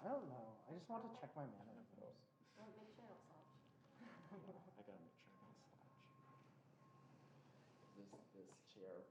I don't know. I just want to check my mannerisms. Well, make sure I don't slouch. I gotta make sure I don't slouch. This chair.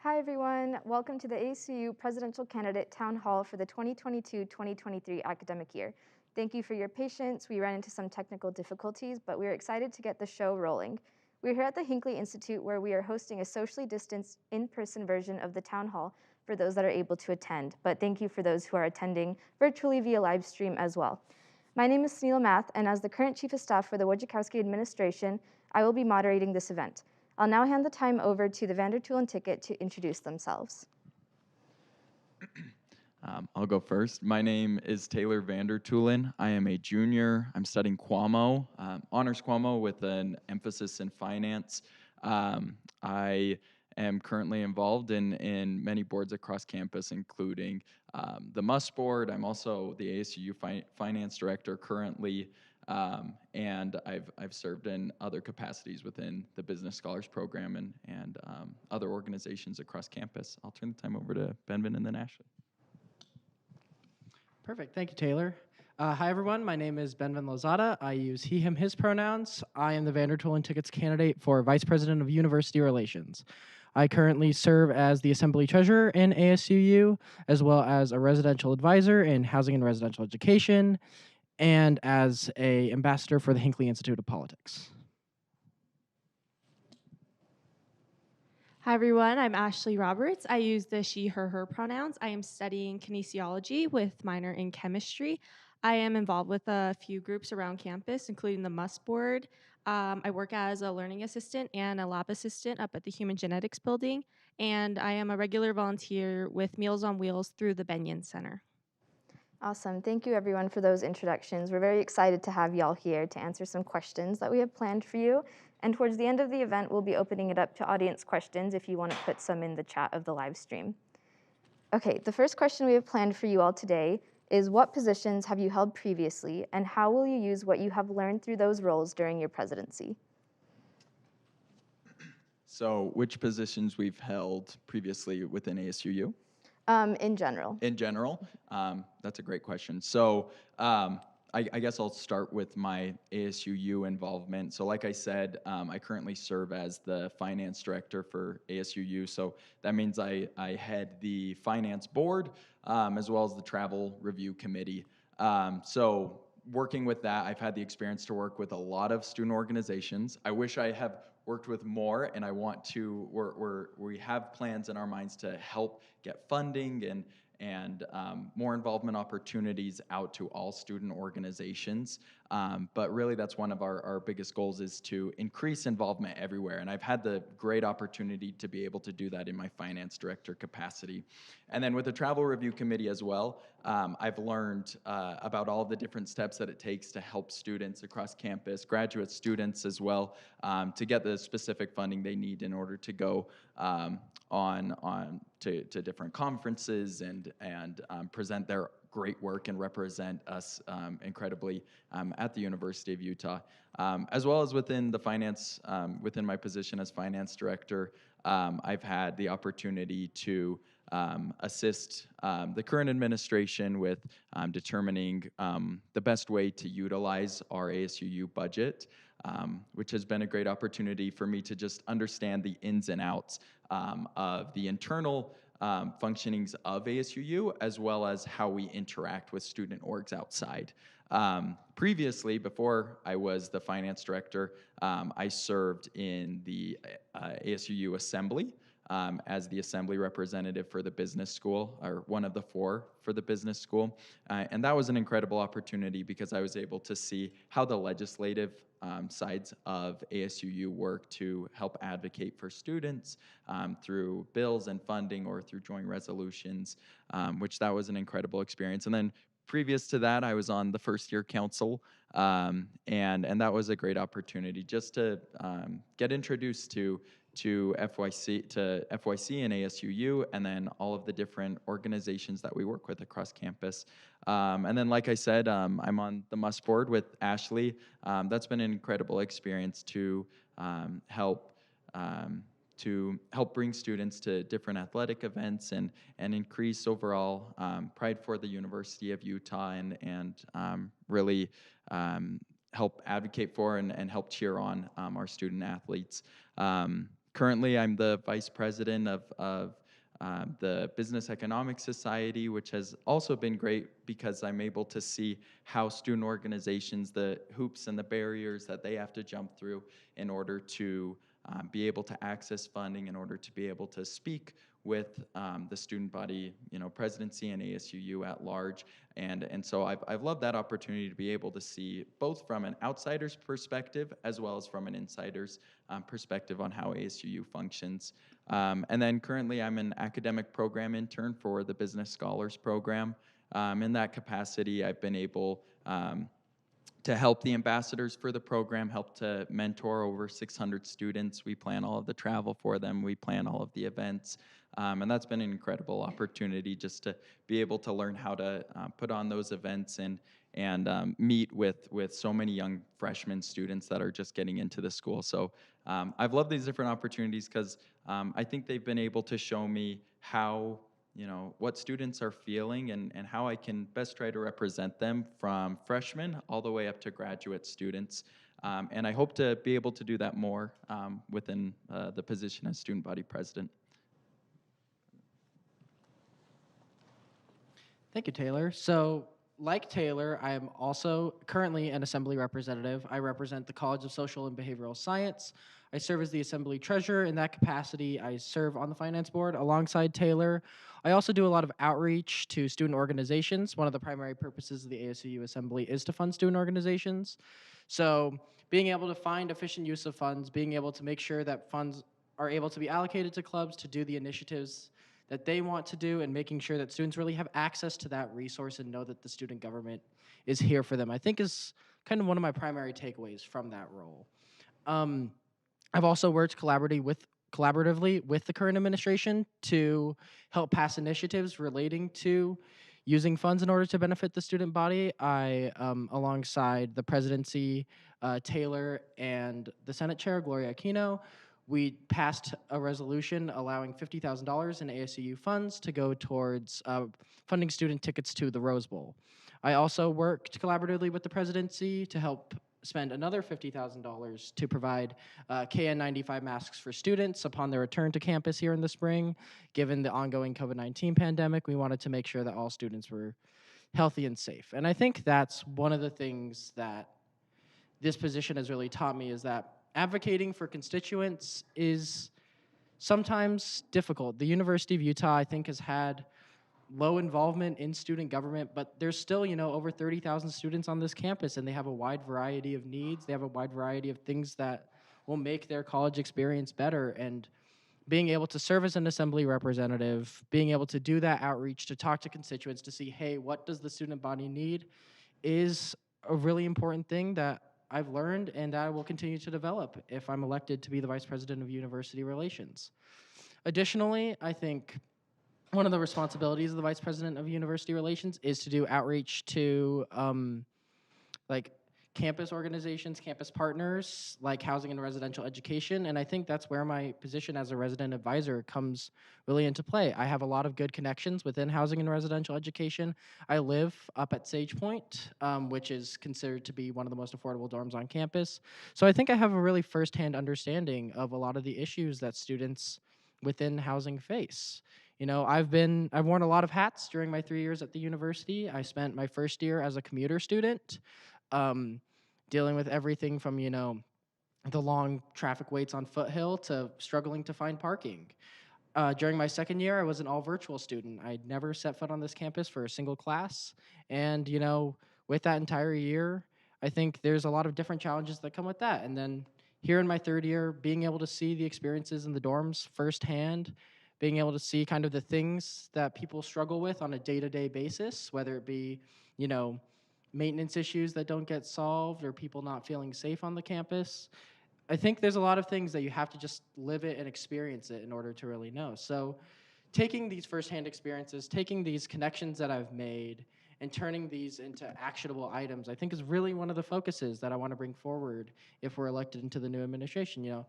Hi everyone, welcome to the ASUU Presidential Candidate Town Hall for the 2022-2023 academic year. Thank you for your patience. We ran into some technical difficulties, but we're excited to get the show rolling. We're here at the Hinckley Institute where we are hosting a socially distanced in-person version of the town hall for those that are able to attend, but thank you for those who are attending virtually via live stream as well. My name is Sneal Math, and as the current Chief of Staff for the Wojciechowski administration, I will be moderating this event. I'll now hand the time over to the Vandertulen ticket to introduce themselves. I'll go first. My name is Taylor Vandertulen. I am a junior. I'm studying Cuomo, honors Cuomo with an emphasis in finance. I am currently involved in many boards across campus, including the MUS board. I'm also the ASUU finance director currently, and I've served in other capacities within the Business Scholars Program and other organizations across campus. I'll turn the time over to Benvin and then Ashley. Perfect. Thank you, Taylor. Hi, everyone. My name is Benvin Lozada. I use he, him, his pronouns. I am the Vandertulen Tickets candidate for Vice President of University Relations. I currently serve as the Assembly Treasurer in ASUU, as well as a residential advisor in Housing and Residential Education, and as an ambassador for the Hinckley Institute of Politics. Hi everyone, I'm Ashley Roberts. I use the she, her pronouns. I am studying kinesiology with minor in chemistry. I am involved with a few groups around campus, including the MUS board. I work as a learning assistant and a lab assistant up at the Human Genetics building, and I am a regular volunteer with Meals on Wheels through the Benyon Center. Awesome. Thank you, everyone, for those introductions. We're very excited to have y'all here to answer some questions that we have planned for you. And towards the end of the event, we'll be opening it up to audience questions if you want to put some in the chat of the live stream. Okay, the first question we have planned for you all today is what positions have you held previously, and how will you use what you have learned through those roles during your presidency? So which positions we've held previously within ASUU? In general. In general? That's a great question. So I guess I'll start with my ASUU involvement. So like I said, I currently serve as the finance director for ASUU. So that means I head the finance board as well as the travel review committee. So working with that, I've had the experience to work with a lot of student organizations. I wish I have worked with more, and I want to, we have plans in our minds to help get funding and more involvement opportunities out to all student organizations. But really that's one of our biggest goals is to increase involvement everywhere. And I've had the great opportunity to be able to do that in my finance director capacity. And then with the travel review committee as well, I've learned about all the different steps that it takes to help students across campus, graduate students as well, to get the specific funding they need in order to go on to different conferences and present their great work and represent us incredibly at the University of Utah, as well as within the finance, within my position as finance director. I've had the opportunity to assist the current administration with determining the best way to utilize our ASUU budget, which has been a great opportunity for me to just understand the ins and outs of the internal functionings of ASUU, as well as how we interact with student orgs outside. Previously, before I was the finance director, I served in the ASUU Assembly as the assembly representative for the business school, or one of the four for the business school. And that was an incredible opportunity because I was able to see how the legislative sides of ASUU work to help advocate for students through bills and funding or through joint resolutions, which that was an incredible experience. And then previous to that, I was on the first year council, and that was a great opportunity just to get introduced to FYC and ASUU, and then all of the different organizations that we work with across campus. And then, like I said, I'm on the MUS board with Ashley. That's been an incredible experience to help to help bring students to different athletic events and increase overall pride for the University of Utah and really help advocate for and help cheer on our student athletes. Currently, I'm the vice president of the Business Economic Society, which has also been great because I'm able to see how student organizations, the hoops and the barriers that they have to jump through in order to be able to access funding, in order to be able to speak with the student body, presidency and ASUU at large. And so I've loved that opportunity to be able to see both from an outsider's perspective as well as from an insider's perspective on how ASUU functions. And then currently I'm an academic program intern for the Business Scholars Program. In that capacity, I've been able to help the ambassadors for the program, help to mentor over 600 students. We plan all of the travel for them. We plan all of the events. And that's been an incredible opportunity just to be able to learn how to put on those events and meet with so many young freshman students that are just getting into the school. So I've loved these different opportunities because I think they've been able to show me how, what students are feeling and how I can best try to represent them from freshmen all the way up to graduate students. And I hope to be able to do that more within the position as student body president. Thank you, Taylor. So, like Taylor, I am also currently an assembly representative. I represent the College of Social and Behavioral Science. I serve as the assembly treasurer. In that capacity, I serve on the finance board alongside Taylor. I also do a lot of outreach to student organizations. One of the primary purposes of the ASUU assembly is to fund student organizations. So, being able to find efficient use of funds, being able to make sure that funds are able to be allocated to clubs to do the initiatives that they want to do, and making sure that students really have access to that resource and know that the student government is here for them, I think is kind of one of my primary takeaways from that role. I've also worked collaboratively with the current administration to help pass initiatives relating to using funds in order to benefit the student body. I, alongside the presidency, Taylor, and the Senate Chair, Gloria Aquino, we passed a resolution allowing $50,000 in ASUU funds to go towards funding student tickets to the Rose Bowl. I also worked collaboratively with the presidency to help spend another $50,000 to provide KN95 masks for students upon their return to campus here in the spring. Given the ongoing COVID-19 pandemic, we wanted to make sure that all students were healthy and safe. And I think that's one of the things that this position has really taught me, is that advocating for constituents is sometimes difficult. The University of Utah, I think, has had low involvement in student government, but there's still, over 30,000 students on this campus, and they have a wide variety of needs. They have a wide variety of things that will make their college experience better. And being able to serve as an assembly representative, being able to do that outreach, to talk to constituents, to see, hey, what does the student body need, is a really important thing that I've learned and that I will continue to develop if I'm elected to be the Vice President of University Relations. Additionally, I think one of the responsibilities of the Vice President of University Relations is to do outreach to campus organizations, campus partners, like housing and residential education, and I think that's where my position as a resident advisor comes really into play. I have a lot of good connections within housing and residential education. I live up at Sage Point, which is considered to be one of the most affordable dorms on campus. So I think I have a really firsthand understanding of a lot of the issues that students within housing face. I've worn a lot of hats during my 3 years at the university. I spent my first year as a commuter student, dealing with everything from, the long traffic waits on Foothill to struggling to find parking. During my second year, I was an all-virtual student. I'd never set foot on this campus for a single class. And, with that entire year, I think there's a lot of different challenges that come with that. And then here in my third year, being able to see the experiences in the dorms firsthand, being able to see kind of the things that people struggle with on a day-to-day basis, whether it be, maintenance issues that don't get solved or people not feeling safe on the campus. I think there's a lot of things that you have to just live it and experience it in order to really know. So taking these firsthand experiences, taking these connections that I've made, and turning these into actionable items, I think is really one of the focuses that I want to bring forward if we're elected into the new administration.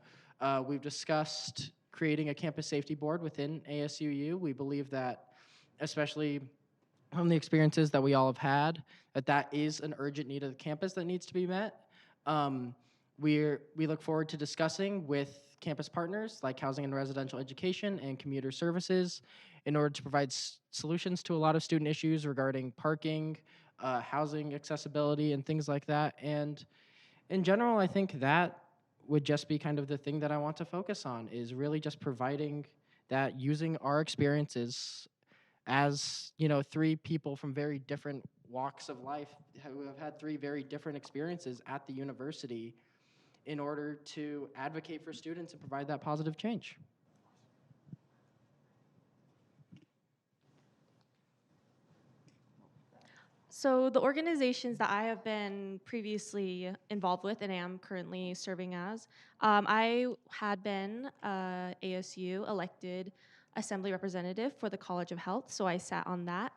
We've discussed creating a campus safety board within ASUU. We believe that, especially from the experiences that we all have had, that is an urgent need of the campus that needs to be met. We look forward to discussing with campus partners like housing and residential education and commuter services in order to provide solutions to a lot of student issues regarding parking, housing accessibility, and things like that. And in general, I think that would just be kind of the thing that I want to focus on, is really just providing that, using our experiences as, three people from very different walks of life who have had three very different experiences at the university, in order to advocate for students and provide that positive change. So the organizations that I have been previously involved with and am currently serving as, I had been ASU elected assembly representative for the College of Health, so I sat on that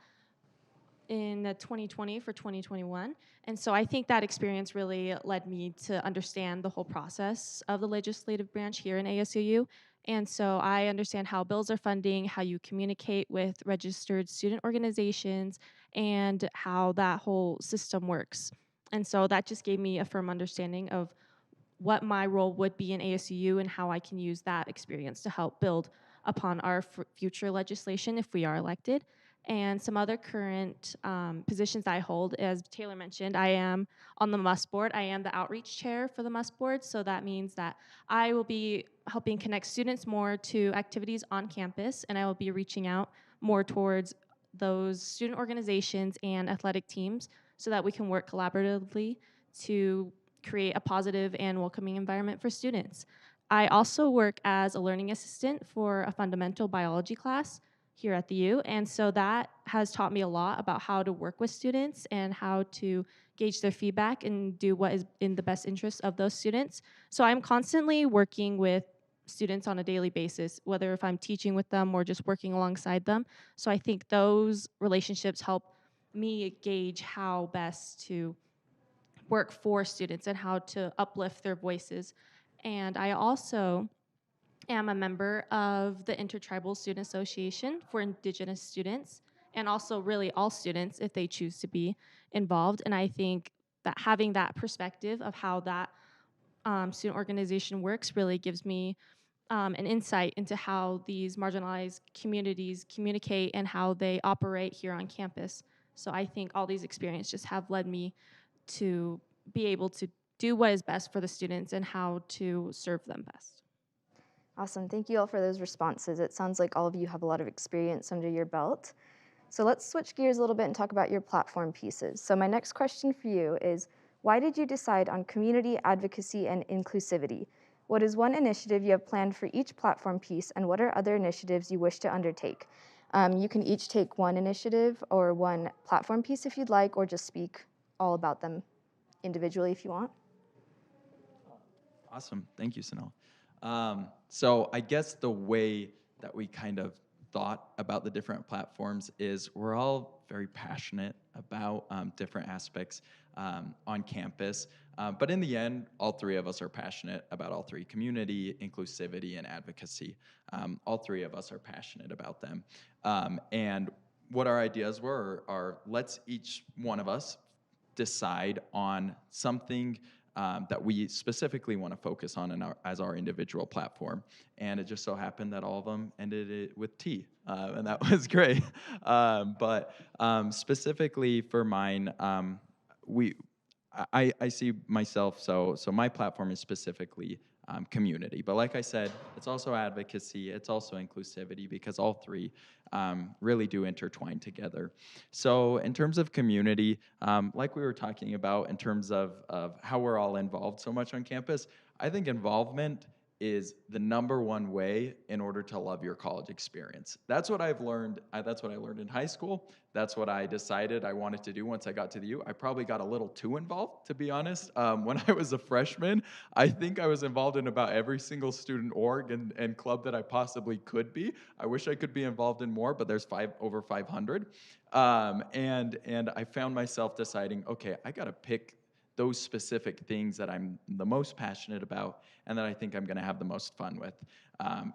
in 2020 for 2021. And so I think that experience really led me to understand the whole process of the legislative branch here in ASUU. And so I understand how bills are funding, how you communicate with registered student organizations, and how that whole system works. And so that just gave me a firm understanding of what my role would be in ASUU and how I can use that experience to help build upon our future legislation if we are elected. And some other current positions I hold, as Taylor mentioned, I am on the MUS board. I am the outreach chair for the MUS board, so that means that I will be helping connect students more to activities on campus, and I will be reaching out more towards those student organizations and athletic teams so that we can work collaboratively to create a positive and welcoming environment for students. I also work as a learning assistant for a fundamental biology class here at the U, and so that has taught me a lot about how to work with students and how to gauge their feedback and do what is in the best interest of those students. So I'm constantly working with students on a daily basis, whether if I'm teaching with them or just working alongside them. So I think those relationships help me gauge how best to work for students and how to uplift their voices. And I also am a member of the Intertribal Student Association for Indigenous students, and also really all students if they choose to be involved. And I think that having that perspective of how that student organization works really gives me an insight into how these marginalized communities communicate and how they operate here on campus. So I think all these experiences just have led me to be able to do what is best for the students and how to serve them best. Awesome. Thank you all for those responses. It sounds like all of you have a lot of experience under your belt. So let's switch gears a little bit and talk about your platform pieces. So my next question for you is, why did you decide on community advocacy and inclusivity? What is one initiative you have planned for each platform piece, and what are other initiatives you wish to undertake? You can each take one initiative or one platform piece if you'd like, or just speak all about them individually if you want. Awesome. Thank you, Sanal. So I guess the way that we kind of thought about the different platforms is we're all very passionate about different aspects on campus. But in the end, all three of us are passionate about all three: community, inclusivity, and advocacy. All three of us are passionate about them. And what our ideas were are, let's each one of us decide on something that we specifically want to focus on as our individual platform. And it just so happened that all of them ended it with T, and that was great. But specifically for mine, I see myself, so my platform is specifically community. But like I said, it's also advocacy, it's also inclusivity, because all three really do intertwine together. So in terms of community, like we were talking about in terms of how we're all involved so much on campus, I think involvement is the #1 way in order to love your college experience. That's what I've learned. That's what I learned in high school. That's what I decided I wanted to do once I got to the U. I probably got a little too involved, to be honest. When I was a freshman, I think I was involved in about every single student org and club that I possibly could be. I wish I could be involved in more, but there's over 500. And I found myself deciding, okay, I got to pick those specific things that I'm the most passionate about and that I think I'm going to have the most fun with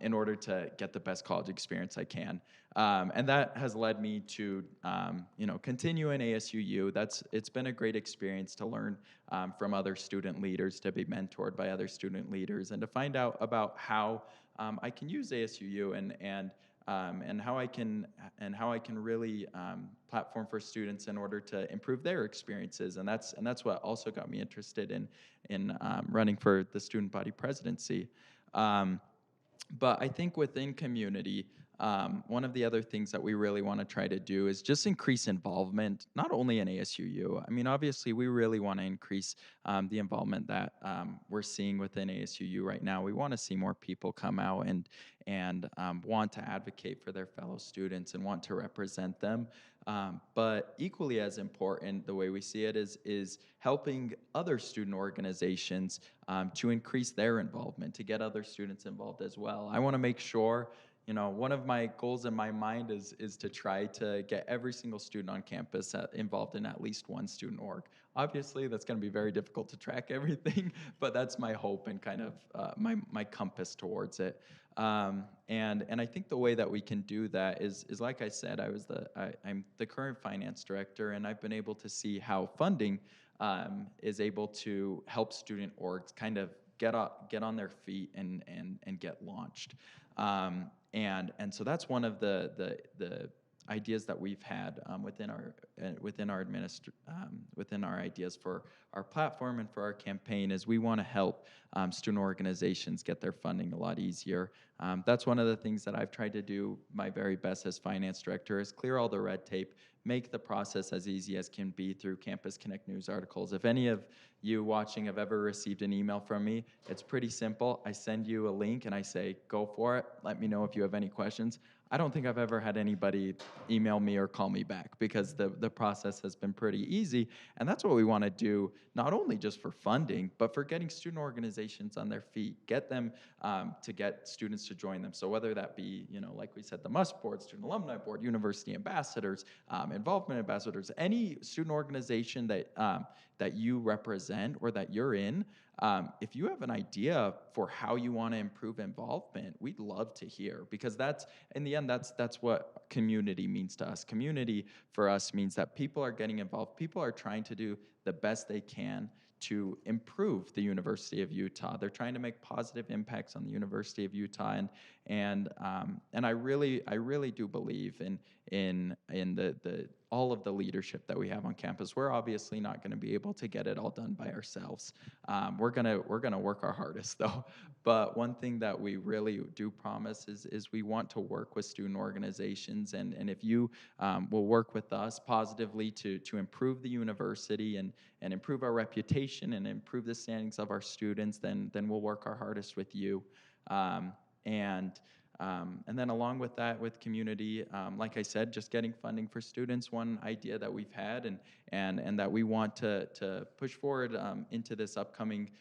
in order to get the best college experience I can. And that has led me to, continue in ASUU. It's been a great experience to learn from other student leaders, to be mentored by other student leaders, and to find out about how I can use ASUU and how I can really platform for students in order to improve their experiences. And that's what also got me interested in running for the student body presidency. But I think within community, one of the other things that we really want to try to do is just increase involvement, not only in ASUU. I mean, obviously, we really want to increase the involvement that we're seeing within ASUU right now. We want to see more people come out and want to advocate for their fellow students and want to represent them. But equally as important, the way we see it is helping other student organizations to increase their involvement, to get other students involved as well. I want to make sure, one of my goals in my mind is to try to get every single student on campus involved in at least one student org. Obviously, that's going to be very difficult to track everything, but that's my hope and kind of my compass towards it. And I think the way that we can do that is like I said, I'm the current finance director, and I've been able to see how funding is able to help student orgs kind of get on their feet and get launched. And so that's one of the ideas that we've had within our ideas for our platform and for our campaign is we want to help student organizations get their funding a lot easier. That's one of the things that I've tried to do my very best as finance director is clear all the red tape, make the process as easy as can be through Campus Connect news articles. If any of you watching have ever received an email from me, it's pretty simple. I send you a link and I say, go for it. Let me know if you have any questions. I don't think I've ever had anybody email me or call me back because the process has been pretty easy. And that's what we want to do, not only just for funding, but for getting student organizations on their feet, get them to get students to join them. So whether that be, like we said, the MUST Board, Student Alumni Board, University Ambassadors, Involvement Ambassadors, any student organization that you represent or that you're in, if you have an idea for how you want to improve involvement, we'd love to hear, because in the end, that's what community means to us. Community for us means that people are getting involved. People are trying to do the best they can to improve the University of Utah. They're trying to make positive impacts on the University of Utah, and I really do believe in the all of the leadership that we have on campus. We're obviously not going to be able to get it all done by ourselves. We're gonna work our hardest though. But one thing that we really do promise is we want to work with student organizations, and if you will work with us positively to improve the university and improve our reputation and improve the standings of our students, then we'll work our hardest with you. And then along with that, with community, like I said, just getting funding for students. One idea that we've had and that we want to push forward into this upcoming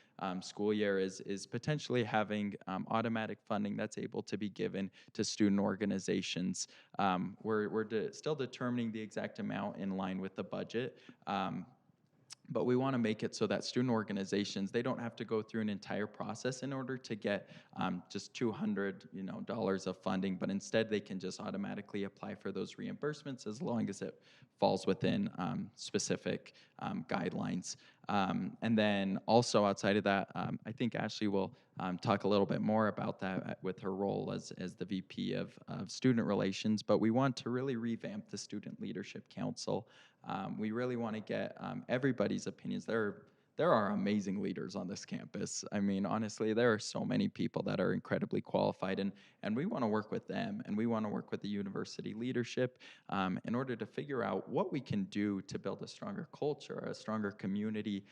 school year is potentially having automatic funding that's able to be given to student organizations. We're still determining the exact amount in line with the budget. But we want to make it so that student organizations, they don't have to go through an entire process in order to get just $200 of funding, but instead they can just automatically apply for those reimbursements as long as it falls within specific guidelines. And then also outside of that, I think Ashley will talk a little bit more about that with her role as the VP of Student Relations, but we want to really revamp the Student Leadership Council. We really want to get everybody's opinions. There are amazing leaders on this campus. I mean, honestly, there are so many people that are incredibly qualified, and we want to work with them, and we want to work with the university leadership in order to figure out what we can do to build a stronger culture, a stronger community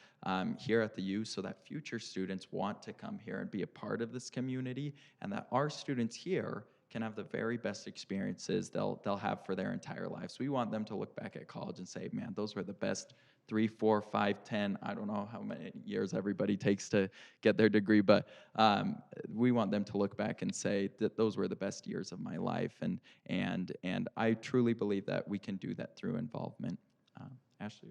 here at the U, so that future students want to come here and be a part of this community, and that our students here can have the very best experiences they'll have for their entire lives. We want them to look back at college and say, man, those were the best 3, 4, 5, 10, I don't know how many years everybody takes to get their degree, but we want them to look back and say that those were the best years of my life, and I truly believe that we can do that through involvement. Ashley,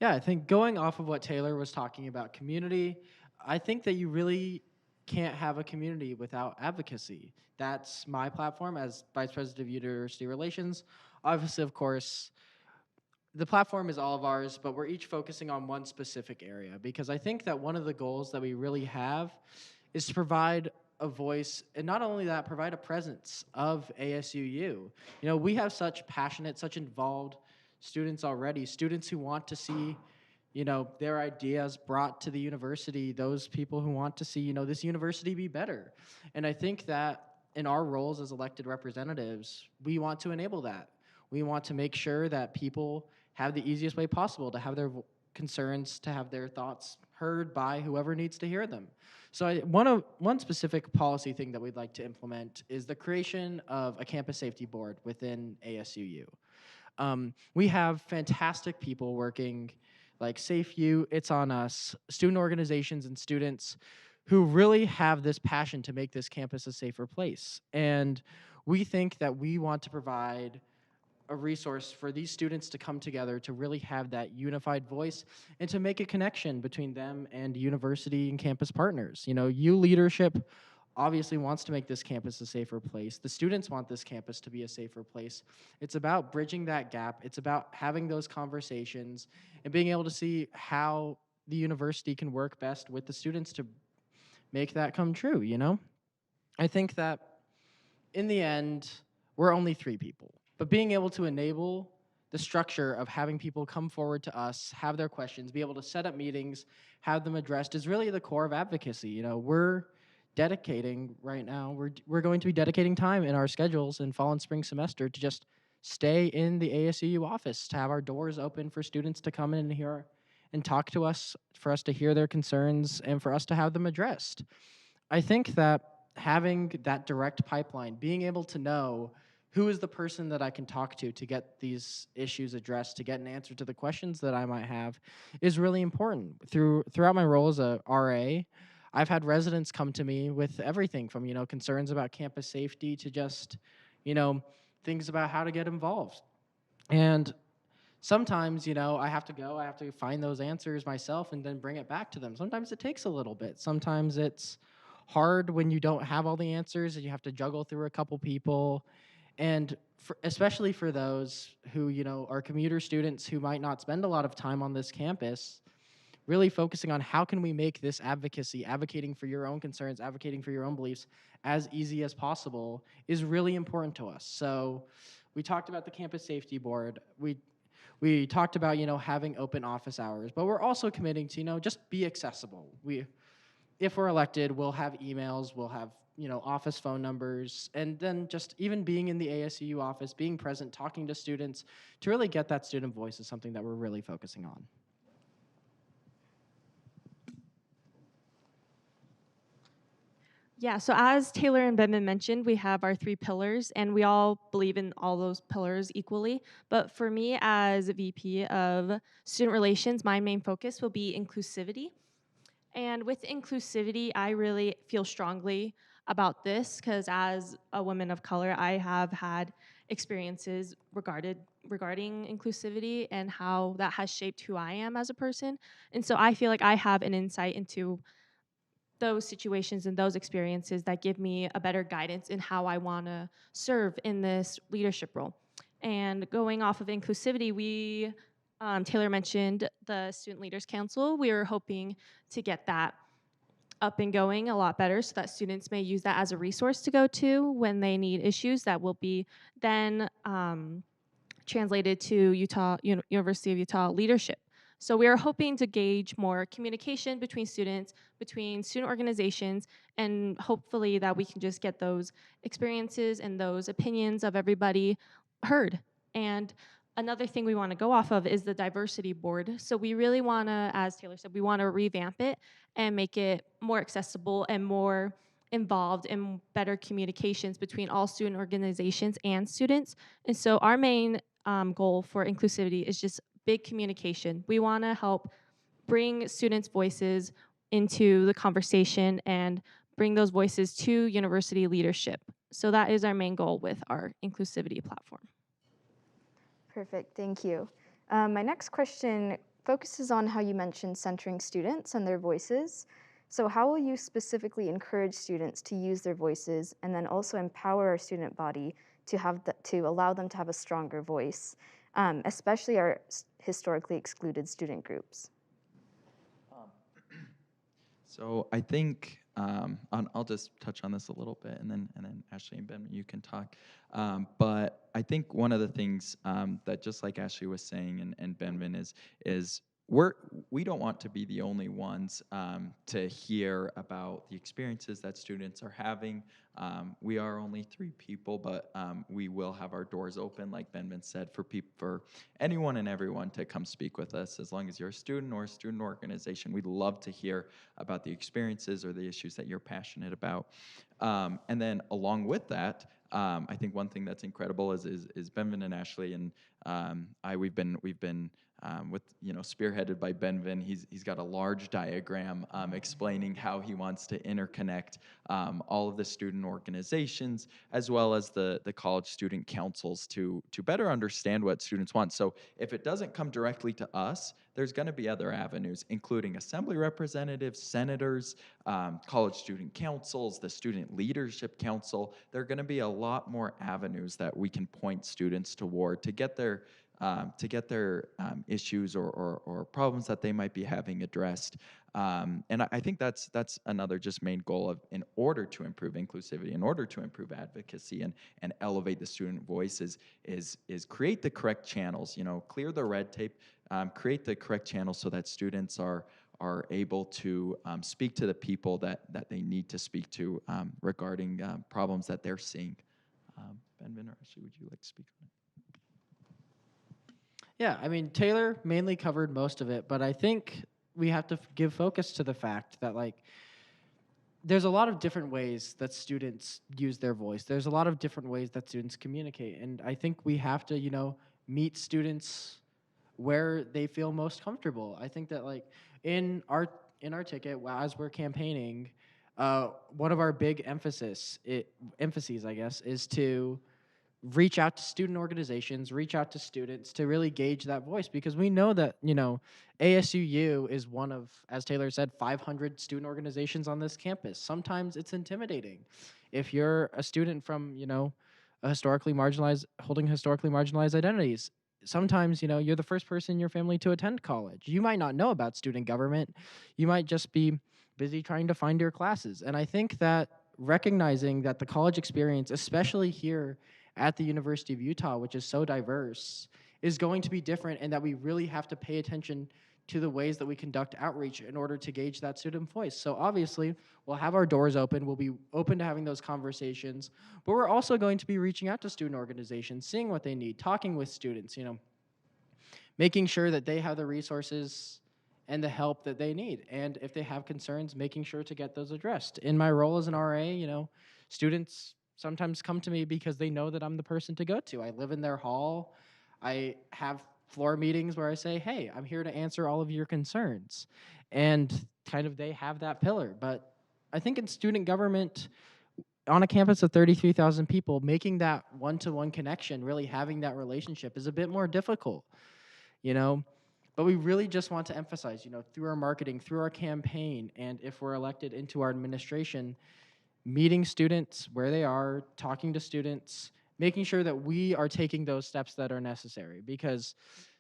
Yeah, I think going off of what Taylor was talking about, community, I think that you really can't have a community without advocacy. That's my platform as Vice President of University Relations. Obviously, of course, the platform is all of ours, but we're each focusing on one specific area because I think that one of the goals that we really have is to provide a voice, and not only that, provide a presence of ASUU. You know, we have such passionate, such involved students already, students who want to see, you know, their ideas brought to the university, those people who want to see, you know, this university be better. And I think that in our roles as elected representatives, we want to enable that. We want to make sure that people have the easiest way possible to have their concerns, to have their thoughts heard by whoever needs to hear them. So one specific policy thing that we'd like to implement is the creation of a campus safety board within ASUU. We have fantastic people working like Safe U, It's On Us, student organizations and students who really have this passion to make this campus a safer place. And we think that we want to provide a resource for these students to come together to really have that unified voice and to make a connection between them and university and campus partners. You know, U leadership obviously wants to make this campus a safer place. The students want this campus to be a safer place. It's about bridging that gap. It's about having those conversations and being able to see how the university can work best with the students to make that come true, you know? I think that in the end, we're only 3 people. But being able to enable the structure of having people come forward to us, have their questions, be able to set up meetings, have them addressed is really the core of advocacy. You know, we're dedicating right now, we're going to be dedicating time in our schedules in fall and spring semester to just stay in the ASUU office, to have our doors open for students to come in and hear and talk to us, for us to hear their concerns, and for us to have them addressed. I think that having that direct pipeline, being able to know who is the person that I can talk to get these issues addressed, to get an answer to the questions that I might have, is really important. Throughout my role as a RA, I've had residents come to me with everything from, you know, concerns about campus safety to just, you know, things about how to get involved. And sometimes, you know, I have to find those answers myself and then bring it back to them. Sometimes it takes a little bit. Sometimes it's hard when you don't have all the answers and you have to juggle through a couple people. And especially for those who, you know, are commuter students who might not spend a lot of time on this campus, really focusing on how can we make this advocacy, advocating for your own concerns, advocating for your own beliefs as easy as possible is really important to us. So we talked about the campus safety board. We talked about, you know, having open office hours, but we're also committing to, you know, just be accessible. If we're elected, we'll have emails, we'll have, you know, office phone numbers, and then just even being in the ASUU office, being present, talking to students, to really get that student voice is something that we're really focusing on. Yeah, so as Taylor and Benman mentioned, we have our 3 pillars, and we all believe in all those pillars equally. But for me, as VP of Student Relations, my main focus will be inclusivity. And with inclusivity, I really feel strongly about this because as a woman of color, I have had experiences regarding inclusivity and how that has shaped who I am as a person. And so I feel like I have an insight into those situations and those experiences that give me a better guidance in how I want to serve in this leadership role. And going off of inclusivity, Taylor mentioned the Student Leaders Council. We were hoping to get that up and going a lot better so that students may use that as a resource to go to when they need issues that will be then translated to University of Utah leadership. So we are hoping to gauge more communication between students, between student organizations, and hopefully that we can just get those experiences and those opinions of everybody heard. And another thing we want to go off of is the diversity board. So we really want to, as Taylor said, we want to revamp it and make it more accessible and more involved in better communications between all student organizations and students. And so our main goal for inclusivity is just big communication. We want to help bring students' voices into the conversation and bring those voices to university leadership. So that is our main goal with our inclusivity platform. Perfect, thank you. My next question focuses on how you mentioned centering students and their voices. So how will you specifically encourage students to use their voices and then also empower our student body to allow them to have a stronger voice, especially our historically excluded student groups? So I think I'll just touch on this a little bit, and then Ashley and Ben, you can talk. But I think one of the things that, just like Ashley was saying and Benvin, is we don't want to be the only ones to hear about the experiences that students are having. We are only 3 people, but we will have our doors open, like Benvin said, for anyone and everyone to come speak with us. As long as you're a student or a student organization, we'd love to hear about the experiences or the issues that you're passionate about. And then along with that, I think one thing that's incredible is Benvin and Ashley and we've been with, spearheaded by Benvin. He's got a large diagram explaining how he wants to interconnect all of the student organizations as well as the college student councils to better understand what students want. So if it doesn't come directly to us, there's going to be other avenues, including assembly representatives, senators, college student councils, the student leadership council. There are going to be a lot more avenues that we can point students toward to get their issues or problems that they might be having addressed. And I think that's another just main goal in order to improve inclusivity, in order to improve advocacy and elevate the student voice is create the correct channels, clear the red tape, create the correct channels so that students are able to speak to the people that they need to speak to regarding problems that they're seeing. Benvin or Ashley, would you like to speak on it? Yeah, I mean, Taylor mainly covered most of it, but I think we have to give focus to the fact that, there's a lot of different ways that students use their voice. There's a lot of different ways that students communicate, and I think we have to, meet students where they feel most comfortable. I think that, in our ticket, as we're campaigning, one of our big emphases, I guess, is to reach out to student organizations, reach out to students to really gauge that voice, because we know that, ASUU is one of, as Taylor said, 500 student organizations on this campus. Sometimes it's intimidating. If you're a student from, holding historically marginalized identities, sometimes, you're the first person in your family to attend college. You might not know about student government. You might just be busy trying to find your classes. And I think that recognizing that the college experience, especially here at the University of Utah, which is so diverse, is going to be different, and that we really have to pay attention to the ways that we conduct outreach in order to gauge that student voice. So obviously, we'll have our doors open, we'll be open to having those conversations, but we're also going to be reaching out to student organizations, seeing what they need, talking with students, making sure that they have the resources and the help that they need. And if they have concerns, making sure to get those addressed. In my role as an RA, students sometimes come to me because they know that I'm the person to go to. I live in their hall. I have floor meetings where I say, hey, I'm here to answer all of your concerns. And kind of they have that pillar. But I think in student government, on a campus of 33,000 people, making that one-to-one connection, really having that relationship is a bit more difficult, But we really just want to emphasize, through our marketing, through our campaign, and if we're elected into our administration, meeting students where they are, talking to students, making sure that we are taking those steps that are necessary. Because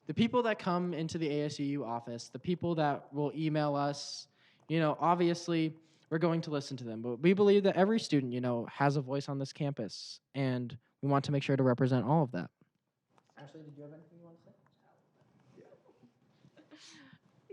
the people that come into the ASUU office, the people that will email us, obviously we're going to listen to them. But we believe that every student, has a voice on this campus, and we want to make sure to represent all of that. Ashley, did you have anything you want to say?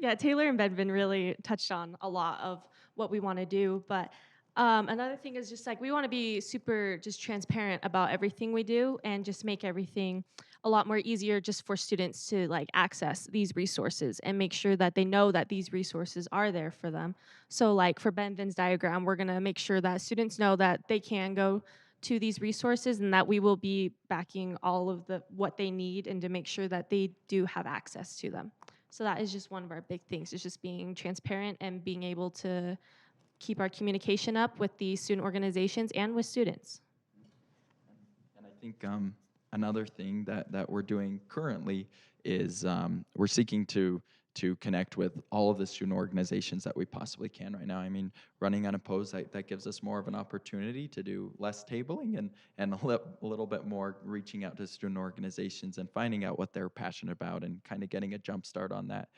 Yeah, Taylor and Benvin really touched on a lot of what we want to do, but another thing is just we want to be super just transparent about everything we do and just make everything a lot more easier just for students to access these resources and make sure that they know that these resources are there for them. So for Benvin's diagram, we're going to make sure that students know that they can go to these resources and that we will be backing all of what they need and to make sure that they do have access to them. So that is just one of our big things, is just being transparent and being able to keep our communication up with the student organizations and with students. And I think another thing that we're doing currently is we're seeking to to connect with all of the student organizations that we possibly can right now. I mean, running Unopposed, that gives us more of an opportunity to do less tabling and a little bit more reaching out to student organizations and finding out what they're passionate about and kind of getting a jump start on that.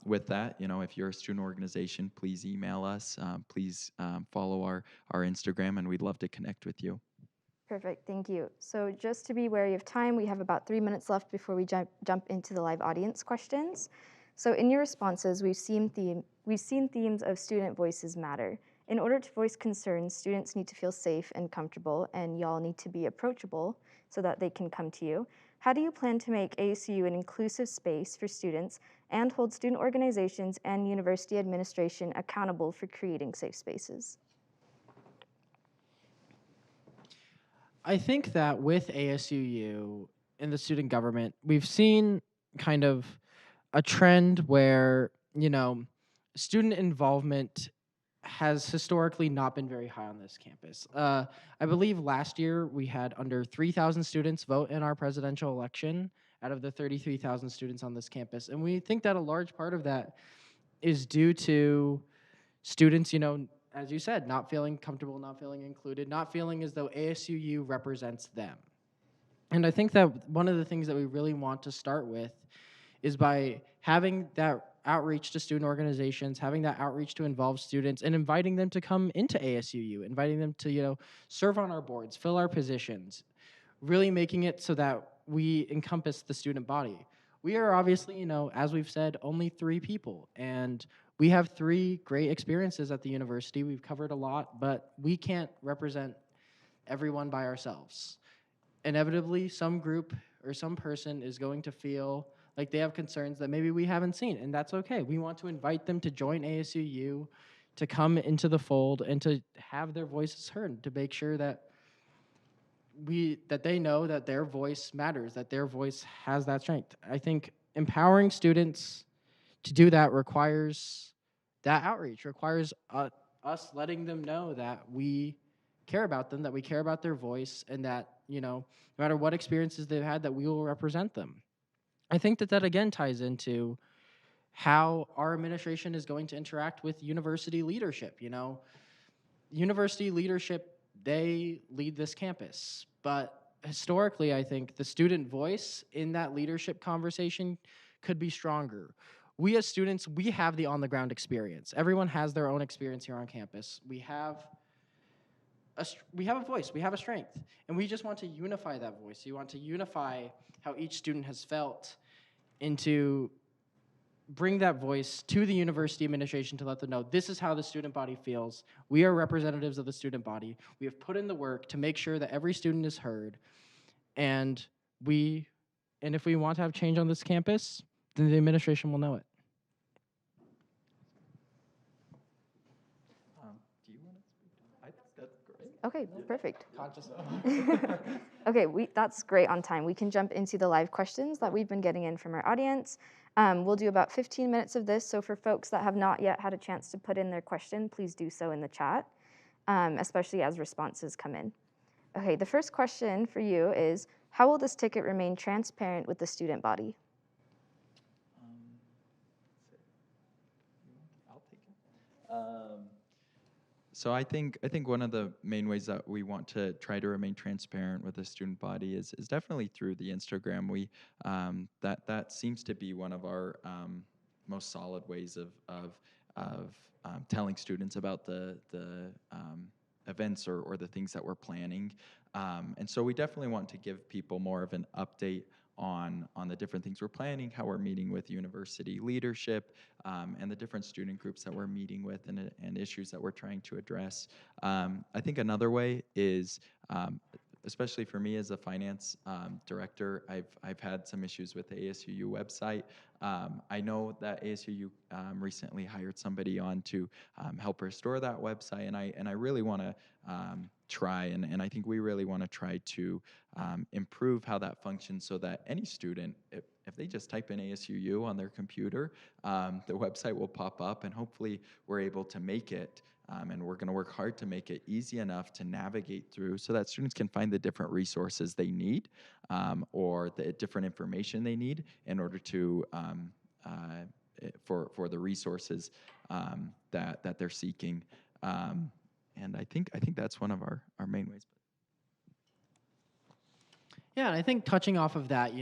With that, if you're a student organization, please email us. Please follow our Instagram, and we'd love to connect with you. Perfect, thank you. So just to be wary of time, we have about 3 minutes left before we jump into the live audience questions. So in your responses, we've seen themes of student voices matter. In order to voice concerns, students need to feel safe and comfortable, and y'all need to be approachable so that they can come to you. How do you plan to make ASUU an inclusive space for students and hold student organizations and university administration accountable for creating safe spaces? I think that with ASUU in the student government, we've seen kind of a trend where, student involvement has historically not been very high on this campus. I believe last year we had under 3,000 students vote in our presidential election out of the 33,000 students on this campus. And we think that a large part of that is due to students, as you said, not feeling comfortable, not feeling included, not feeling as though ASUU represents them. And I think that one of the things that we really want to start with is by having that outreach to student organizations, having that outreach to involve students, and inviting them to come into ASUU, inviting them to, serve on our boards, fill our positions, really making it so that we encompass the student body. We are obviously, as we've said, only 3 people, and we have 3 great experiences at the university. We've covered a lot, but we can't represent everyone by ourselves. Inevitably, some group or some person is going to feel like they have concerns that maybe we haven't seen, and that's okay. We want to invite them to join ASUU, to come into the fold, and to have their voices heard, to make sure that they know that their voice matters, that their voice has that strength. I think empowering students to do that requires that outreach, requires us letting them know that we care about them, that we care about their voice, and that, no matter what experiences they've had, that we will represent them. I think that again ties into how our administration is going to interact with university leadership. University leadership, they lead this campus, but historically, I think the student voice in that leadership conversation could be stronger. We as students, we have the on-the-ground experience. Everyone has their own experience here on campus. We have a voice, we have a strength, and we just want to unify that voice. We want to unify how each student has felt and to bring that voice to the university administration to let them know this is how the student body feels. We are representatives of the student body. We have put in the work to make sure that every student is heard, and if we want to have change on this campus, then the administration will know it. Do you want to speak? That's great. Okay, perfect. Conscious. Okay, that's great on time. We can jump into the live questions that we've been getting in from our audience. We'll do about 15 minutes of this, so for folks that have not yet had a chance to put in their question, please do so in the chat, especially as responses come in. Okay, the first question for you is, how will this ticket remain transparent with the student body? I'll take it. So I think one of the main ways that we want to try to remain transparent with the student body is definitely through the Instagram. We that seems to be one of our most solid ways of telling students about the events or the things that we're planning. And so we definitely want to give people more of an update on the different things we're planning, how we're meeting with university leadership, and the different student groups that we're meeting with and issues that we're trying to address. I think another way is, especially for me as a finance director, I've had some issues with the ASUU website. I know that ASUU recently hired somebody on to help restore that website, and I really want to try, and I think we really want to try to improve how that functions so that any student, if they just type in ASUU on their computer, the website will pop up, and hopefully we're able to make it, and we're going to work hard to make it easy enough to navigate through so that students can find the different resources they need or the different information they need in order to for the resources that they're seeking. And I think that's one of our main ways. Yeah, and I think touching off of that,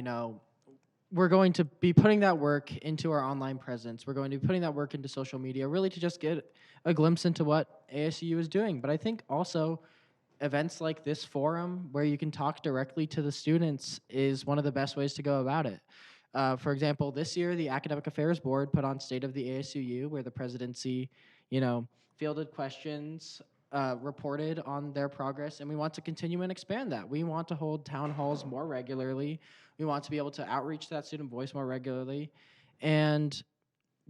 we're going to be putting that work into our online presence. We're going to be putting that work into social media, really to just get a glimpse into what ASUU is doing. But I think also events like this forum, where you can talk directly to the students, is one of the best ways to go about it. For example, this year, the Academic Affairs Board put on State of the ASUU, where the presidency, fielded questions, reported on their progress, and we want to continue and expand that. We want to hold town halls more regularly. We want to be able to outreach to that student voice more regularly, and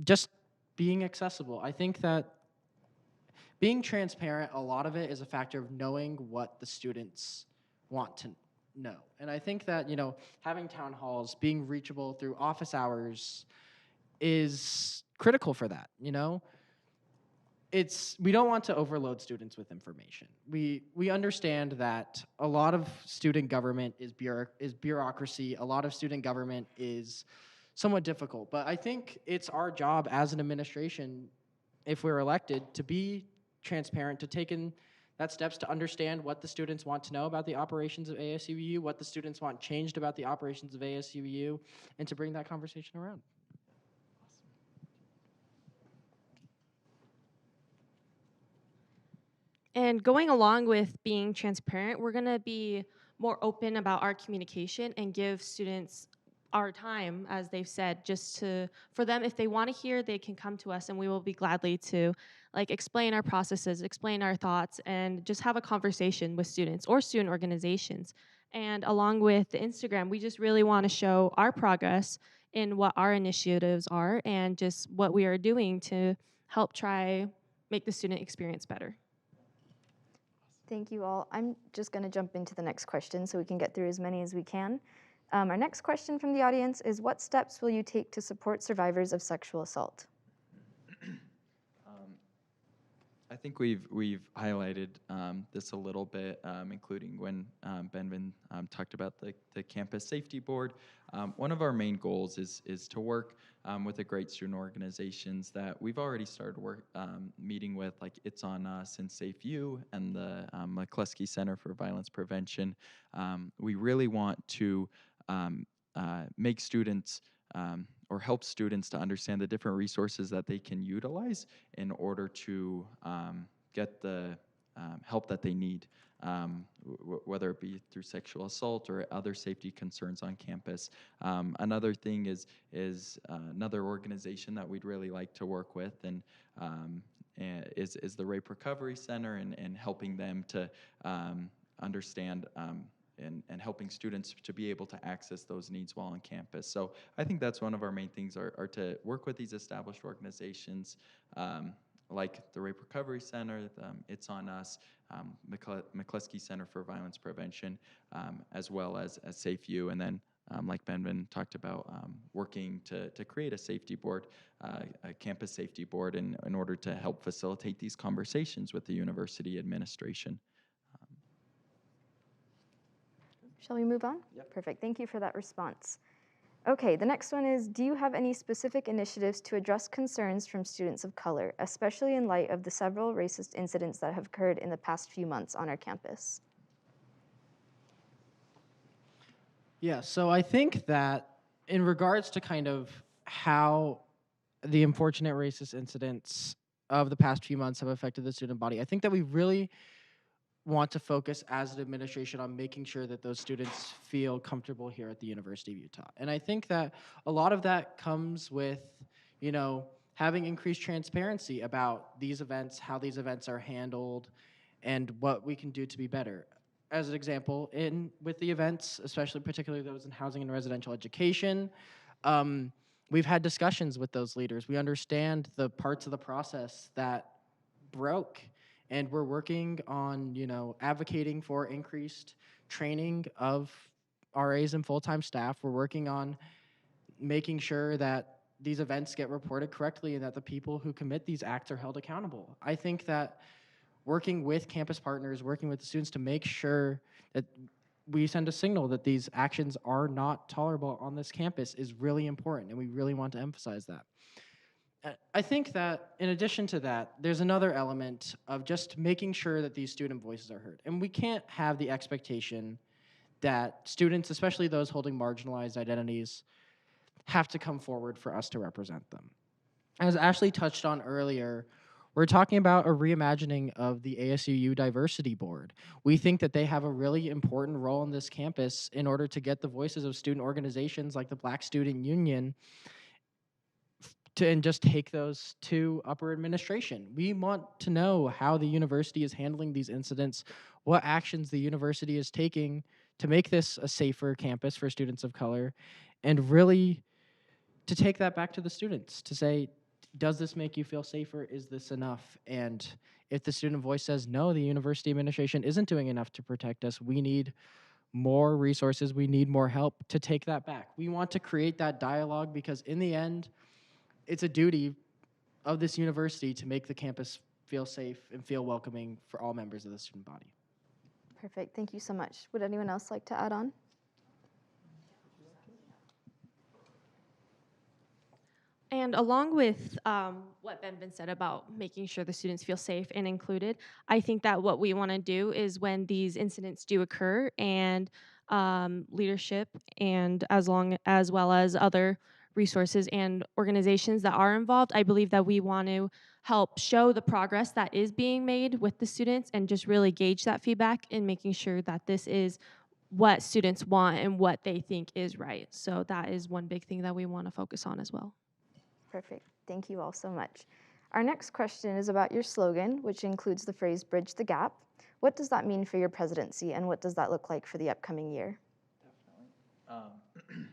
just being accessible. I think that being transparent, a lot of it is a factor of knowing what the students want to know. And I think that, having town halls, being reachable through office hours is critical for that, we don't want to overload students with information. We understand that a lot of student government is bureaucracy. A lot of student government is somewhat difficult. But I think it's our job as an administration, if we're elected, to be transparent, to take in that steps to understand what the students want to know about the operations of ASUU, what the students want changed about the operations of ASUU, and to bring that conversation around. And going along with being transparent, we're going to be more open about our communication and give students our time, as they've said, just for them, if they want to hear, they can come to us, and we will be gladly to explain our processes, explain our thoughts, and just have a conversation with students or student organizations. And along with the Instagram, we just really want to show our progress in what our initiatives are and just what we are doing to help try make the student experience better. Thank you all. I'm just going to jump into the next question so we can get through as many as we can. Our next question from the audience is, what steps will you take to support survivors of sexual assault? I think we've highlighted this a little bit, including when Benvin talked about the campus safety board. One of our main goals is to work with the great student organizations that we've already started meeting with, like It's On Us and SafeU and the McCluskey Center for Violence Prevention. We really want to make students or help students to understand the different resources that they can utilize in order to get the help that they need, whether it be through sexual assault or other safety concerns on campus. Another thing is another organization that we'd really like to work with and is the Rape Recovery Center and helping them to understand and helping students to be able to access those needs while on campus. So I think that's one of our main things are to work with these established organizations like the Rape Recovery Center, It's On Us, McCluskey Center for Violence Prevention, as well as SafeU, and then like Benvin talked about, working to create a safety board, a campus safety board in order to help facilitate these conversations with the university administration. Shall we move on? Yep. Perfect. Thank you for that response. Okay, the next one is, do you have any specific initiatives to address concerns from students of color, especially in light of the several racist incidents that have occurred in the past few months on our campus? Yeah, so I think that in regards to kind of how the unfortunate racist incidents of the past few months have affected the student body, I think that we really want to focus as an administration on making sure that those students feel comfortable here at the University of Utah. And I think that a lot of that comes with, having increased transparency about these events, how these events are handled, and what we can do to be better. As an example, with the events, especially particularly those in housing and residential education, we've had discussions with those leaders. We understand the parts of the process that broke, and we're working on, advocating for increased training of RAs and full-time staff. We're working on making sure that these events get reported correctly and that the people who commit these acts are held accountable. I think that working with campus partners, working with the students to make sure that we send a signal that these actions are not tolerable on this campus is really important, and we really want to emphasize that. I think that in addition to that, there's another element of just making sure that these student voices are heard. And we can't have the expectation that students, especially those holding marginalized identities, have to come forward for us to represent them. As Ashley touched on earlier, we're talking about a reimagining of the ASUU Diversity Board. We think that they have a really important role on this campus in order to get the voices of student organizations like the Black Student Union and just take those to upper administration. We want to know how the university is handling these incidents, what actions the university is taking to make this a safer campus for students of color, and really to take that back to the students to say, does this make you feel safer? Is this enough? And if the student voice says, no, the university administration isn't doing enough to protect us, we need more resources, we need more help to take that back. We want to create that dialogue because in the end, it's a duty of this university to make the campus feel safe and feel welcoming for all members of the student body. Perfect. Thank you so much. Would anyone else like to add on? And along with what Benvin said about making sure the students feel safe and included, I think that what we want to do is when these incidents do occur and leadership and as well as other resources and organizations that are involved, I believe that we want to help show the progress that is being made with the students and just really gauge that feedback in making sure that this is what students want and what they think is right. So that is one big thing that we want to focus on as well. Perfect. Thank you all so much. Our next question is about your slogan, which includes the phrase bridge the gap. What does that mean for your presidency, and what does that look like for the upcoming year? Definitely.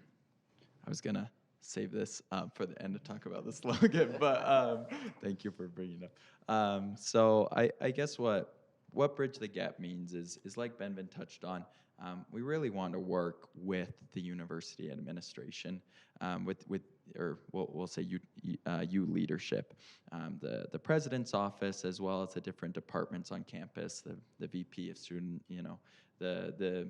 I was going to save this for the end to talk about the slogan, but thank you for bringing it up. So I guess what Bridge the Gap means is like Benvin touched on, we really want to work with the university administration, or we'll say you leadership, the president's office, as well as the different departments on campus, the VP of student, the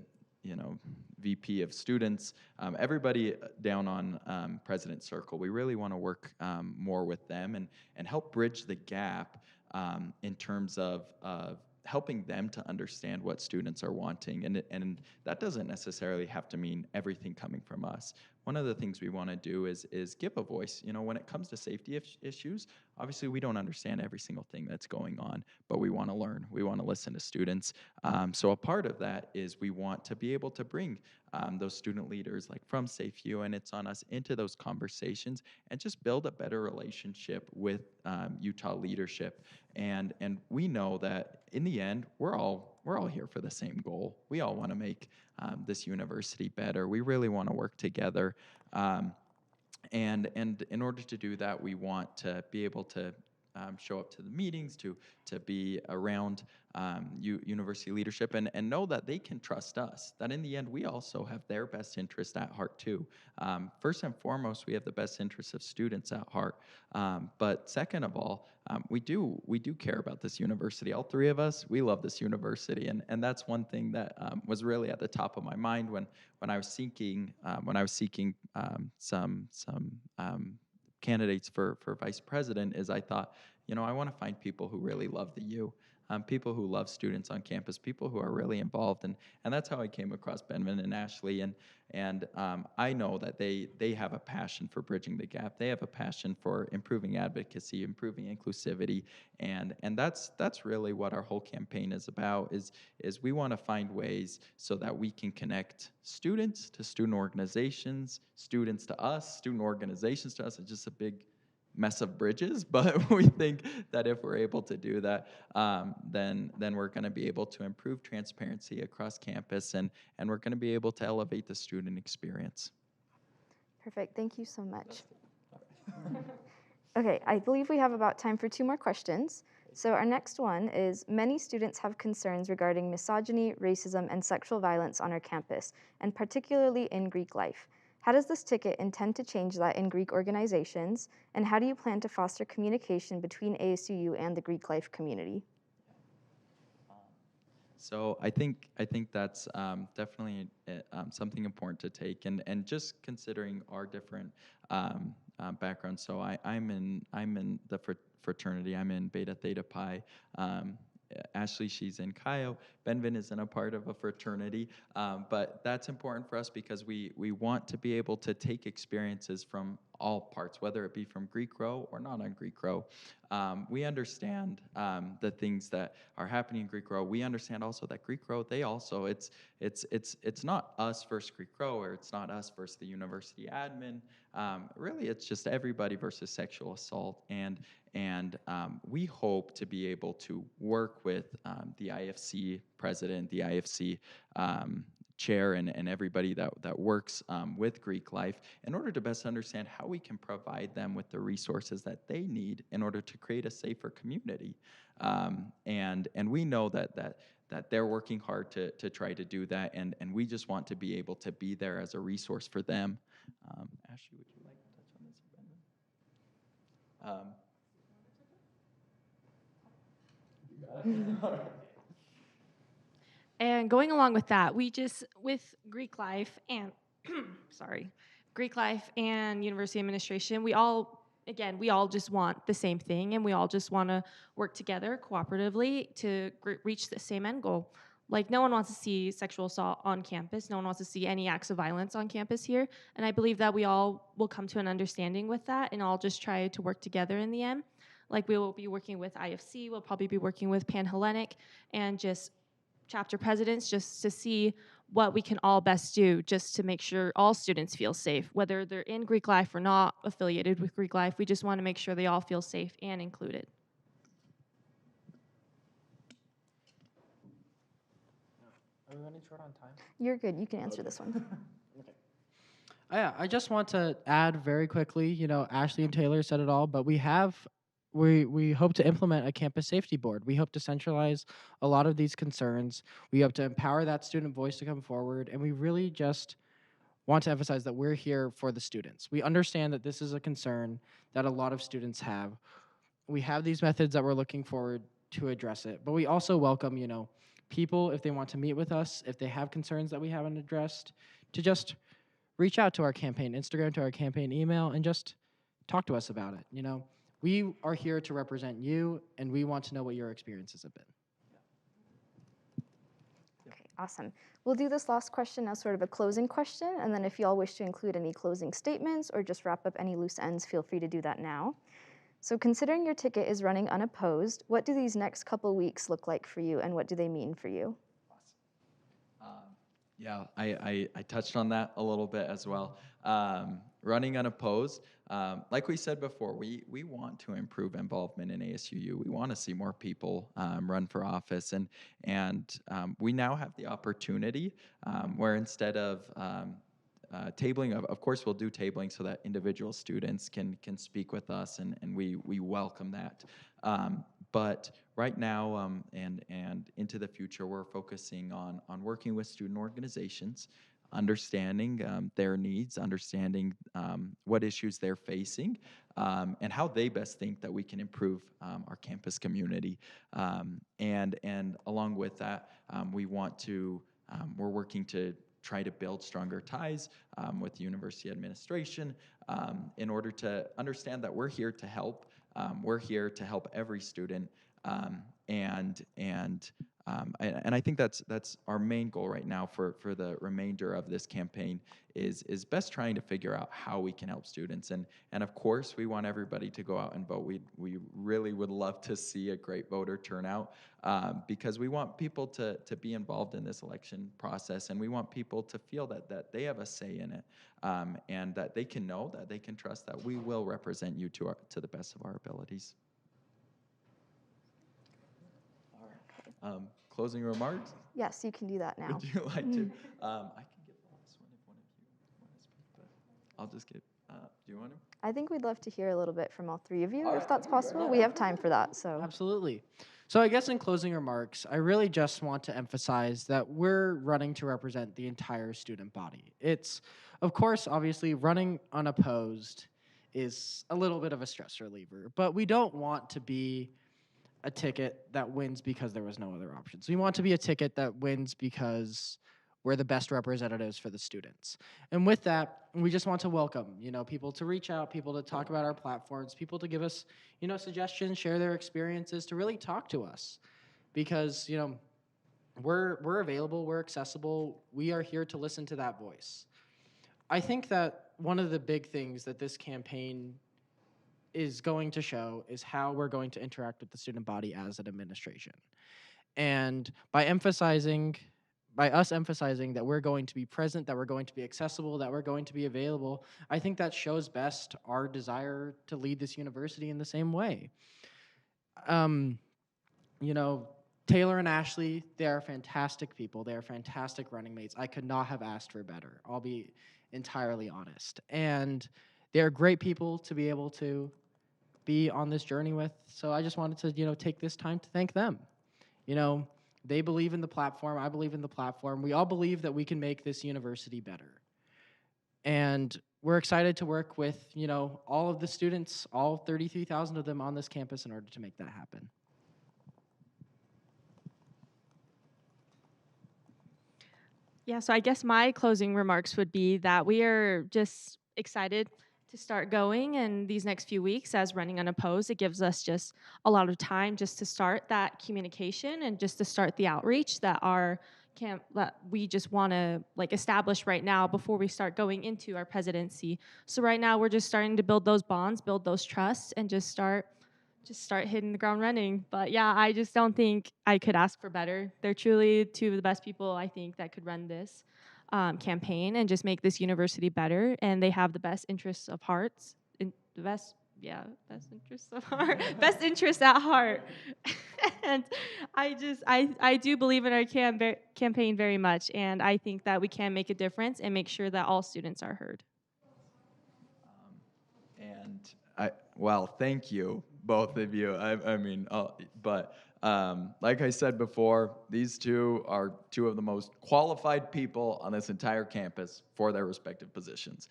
VP of students, everybody down on President's Circle. We really want to work more with them and help bridge the gap in terms of helping them to understand what students are wanting. And that doesn't necessarily have to mean everything coming from us. One of the things we want to do is give a voice. When it comes to safety issues, obviously we don't understand every single thing that's going on, but we want to learn. We want to listen to students. So a part of that is we want to be able to bring those student leaders like from SafeU, and it's on us, into those conversations and just build a better relationship with Utah leadership. And we know that in the end, we're all here for the same goal. We all want to make this university better. We really want to work together. And in order to do that, we want to be able to show up to the meetings, to be around university leadership, and know that they can trust us, that in the end, we also have their best interest at heart too. First and foremost, we have the best interests of students at heart. But second of all, we do care about this university. All three of us, we love this university, and that's one thing that was really at the top of my mind when I was seeking some candidates for vice president. Is I thought, I want to find people who really love the U, people who love students on campus, people who are really involved, and that's how I came across Benvin and Ashley, and I know that they have a passion for bridging the gap. They have a passion for improving advocacy, improving inclusivity, and that's really what our whole campaign is about. Is we want to find ways so that we can connect students to student organizations, students to us, student organizations to us. It's just a big mess of bridges, but we think that if we're able to do that, then we're going to be able to improve transparency across campus, and we're going to be able to elevate the student experience. Perfect. Thank you so much. Okay, I believe we have about time for 2 more questions. So our next one is, many students have concerns regarding misogyny, racism, and sexual violence on our campus, and particularly in Greek life. How does this ticket intend to change that in Greek organizations, and how do you plan to foster communication between ASUU and the Greek life community? So I think that's definitely something important to take, and just considering our different backgrounds. So I'm in the fraternity. I'm in Beta Theta Pi. Ashley, she's in Chi. Benvin isn't a part of a fraternity, but that's important for us because we want to be able to take experiences from all parts, whether it be from Greek Row or not on Greek Row. We understand the things that are happening in Greek Row. We understand also that Greek Row, they also it's not us versus Greek Row, or it's not us versus the university admin. Really, it's just everybody versus sexual assault, and we hope to be able to work with the IFC president, the IFC chair, and everybody that works with Greek life in order to best understand how we can provide them with the resources that they need in order to create a safer community. And we know that they're working hard to try to do that, and we just want to be able to be there as a resource for them. Ashley, would you like to touch on this, Brendan? And going along with that, we just, with Greek life and, sorry, Greek life and university administration, we all just want the same thing, and we all just want to work together cooperatively to reach the same end goal. Like, no one wants to see sexual assault on campus. No one wants to see any acts of violence on campus here. And I believe that we all will come to an understanding with that and all just try to work together in the end. Like, we will be working with IFC, we'll probably be working with Pan-Hellenic, and just chapter presidents, just to see what we can all best do just to make sure all students feel safe, whether they're in Greek life or not affiliated with Greek life. We just want to make sure they all feel safe and included. Are we running short on time? You're good. You can answer this one. Yeah, I just want to add very quickly, Ashley and Taylor said it all, but we hope to implement a campus safety board. We hope to centralize a lot of these concerns. We hope to empower that student voice to come forward, and we really just want to emphasize that we're here for the students. We understand that this is a concern that a lot of students have. We have these methods that we're looking forward to address it, but we also welcome, people, if they want to meet with us, if they have concerns that we haven't addressed, to just reach out to our campaign Instagram, to our campaign email, and just talk to us about it. We are here to represent you, and we want to know what your experiences have been. Okay, awesome. We'll do this last question as sort of a closing question, and then if you all wish to include any closing statements or just wrap up any loose ends, feel free to do that now. So considering your ticket is running unopposed, what do these next couple weeks look like for you, and what do they mean for you? Yeah, I touched on that a little bit as well. Running unopposed, like we said before, we want to improve involvement in ASUU. We want to see more people run for office, and we now have the opportunity where instead of tabling, of course we'll do tabling so that individual students can speak with us, and we welcome that. But right now and into the future, we're focusing on working with student organizations, understanding their needs, understanding what issues they're facing, and how they best think that we can improve our campus community. And along with that, we're working to try to build stronger ties with the university administration in order to understand that we're here to help. We're here to help every student, and I think that's our main goal right now for the remainder of this campaign is best trying to figure out how we can help students, and of course we want everybody to go out and vote. We really would love to see a great voter turnout because we want people to be involved in this election process, and we want people to feel that they have a say in it, and that they can know, that they can trust that we will represent you to the best of our abilities. Closing remarks? Yes, you can do that now. Would you like to? I can get the last one if one of you want to speak, but I'll just get. Do you want to? I think we'd love to hear a little bit from all three of you, All if right, that's possible. We have time for that, so. Absolutely. So I guess in closing remarks, I really just want to emphasize that we're running to represent the entire student body. It's, of course, obviously, running unopposed is a little bit of a stress reliever, but we don't want to be a ticket that wins because there was no other options. We want to be a ticket that wins because we're the best representatives for the students. And with that, we just want to welcome, people to reach out, people to talk about our platforms, people to give us, suggestions, share their experiences, to really talk to us. Because, we're available, we're accessible, we are here to listen to that voice. I think that one of the big things that this campaign is going to show is how we're going to interact with the student body as an administration. And by us emphasizing that we're going to be present, that we're going to be accessible, that we're going to be available, I think that shows best our desire to lead this university in the same way. You know, Taylor and Ashley, they are fantastic people. They are fantastic running mates. I could not have asked for better. I'll be entirely honest. And they're great people to be able to be on this journey with. So I just wanted to, take this time to thank them. They believe in the platform. I believe in the platform. We all believe that we can make this university better. And we're excited to work with, all of the students, all 33,000 of them on this campus in order to make that happen. Yeah, so I guess my closing remarks would be that we are just excited to start going in these next few weeks as running unopposed. It gives us just a lot of time just to start that communication and just to start the outreach that that we just want to establish right now before we start going into our presidency. So right now we're just starting to build those bonds, build those trusts, and just start hitting the ground running. But yeah, I just don't think I could ask for better. They're truly two of the best people I think that could run this campaign and just make this university better. And they have the best interests of hearts, best interests of heart, best interests at heart. And I do believe in our campaign very much, and I think that we can make a difference and make sure that all students are heard. Well, thank you, both of you. Like I said before, these two are two of the most qualified people on this entire campus for their respective positions.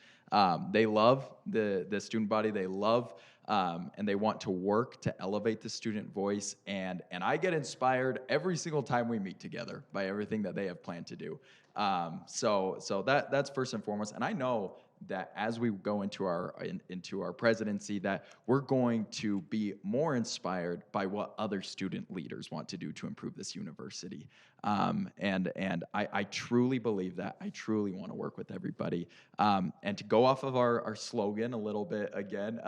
They love the student body. They love and they want to work to elevate the student voice. And I get inspired every single time we meet together by everything that they have planned to do. So that's first and foremost. And I know that as we go into our presidency, that we're going to be more inspired by what other student leaders want to do to improve this university. And I truly believe that. I truly want to work with everybody. And to go off of our slogan a little bit again,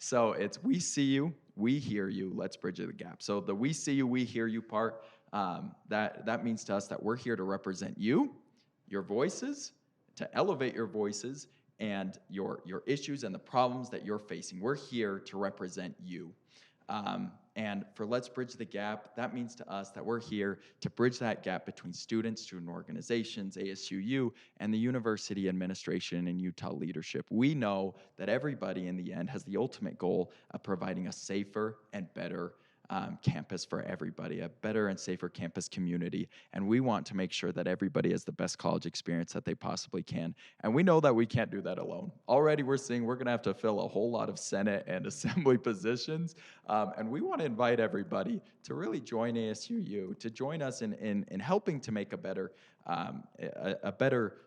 so it's "We see you, we hear you, let's bridge the gap." So the "we see you, we hear you" part, that means to us that we're here to represent you, your voices, to elevate your voices, and your issues and the problems that you're facing. We're here to represent you. And for Let's Bridge the Gap, that means to us that we're here to bridge that gap between students, student organizations, ASUU, and the university administration and Utah leadership. We know that everybody in the end has the ultimate goal of providing a safer and better campus for everybody, a better and safer campus community. And we want to make sure that everybody has the best college experience that they possibly can. And we know that we can't do that alone. Already we're seeing we're gonna have to fill a whole lot of Senate and Assembly positions. And we wanna invite everybody to really join ASUU, to join us in helping to make a better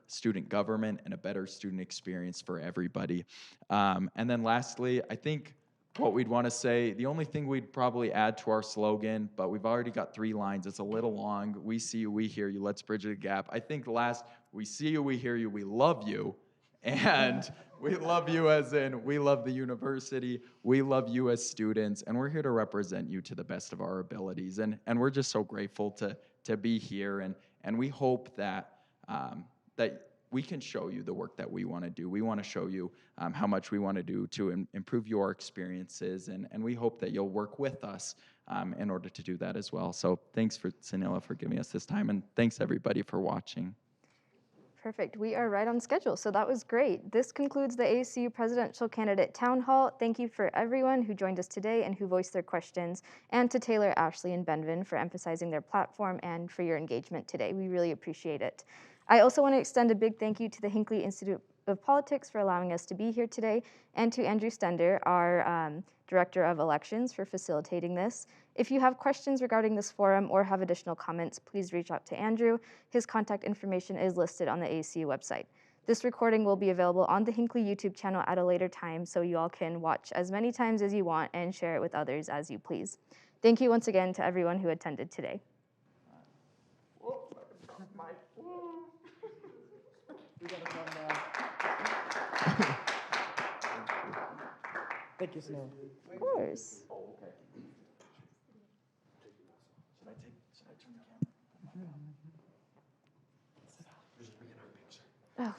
student government and a better student experience for everybody. And then lastly, I think what we'd want to say, the only thing we'd probably add to our slogan, but we've already got 3 lines. It's a little long. We see you, we hear you. Let's bridge the gap. I think the last, we see you, we hear you, we love you. And we love you as in we love the university. We love you as students. And we're here to represent you to the best of our abilities. And we're just so grateful to be here. And we hope that that we can show you the work that we want to do. We want to show you how much we want to do to improve your experiences, and we hope that you'll work with us in order to do that as well. So thanks for Sanila for giving us this time, and thanks everybody for watching. Perfect. We are right on schedule, so that was great. This concludes the ASUU Presidential Candidate Town Hall. Thank you for everyone who joined us today and who voiced their questions, and to Taylor, Ashley, and Benvin for emphasizing their platform and for your engagement today. We really appreciate it. I also want to extend a big thank you to the Hinckley Institute of Politics for allowing us to be here today, and to Andrew Stender, our Director of Elections, for facilitating this. If you have questions regarding this forum or have additional comments, please reach out to Andrew. His contact information is listed on the ASUU website. This recording will be available on the Hinckley YouTube channel at a later time, so you all can watch as many times as you want and share it with others as you please. Thank you once again to everyone who attended today. Thank you, Snow. Of course. Oh.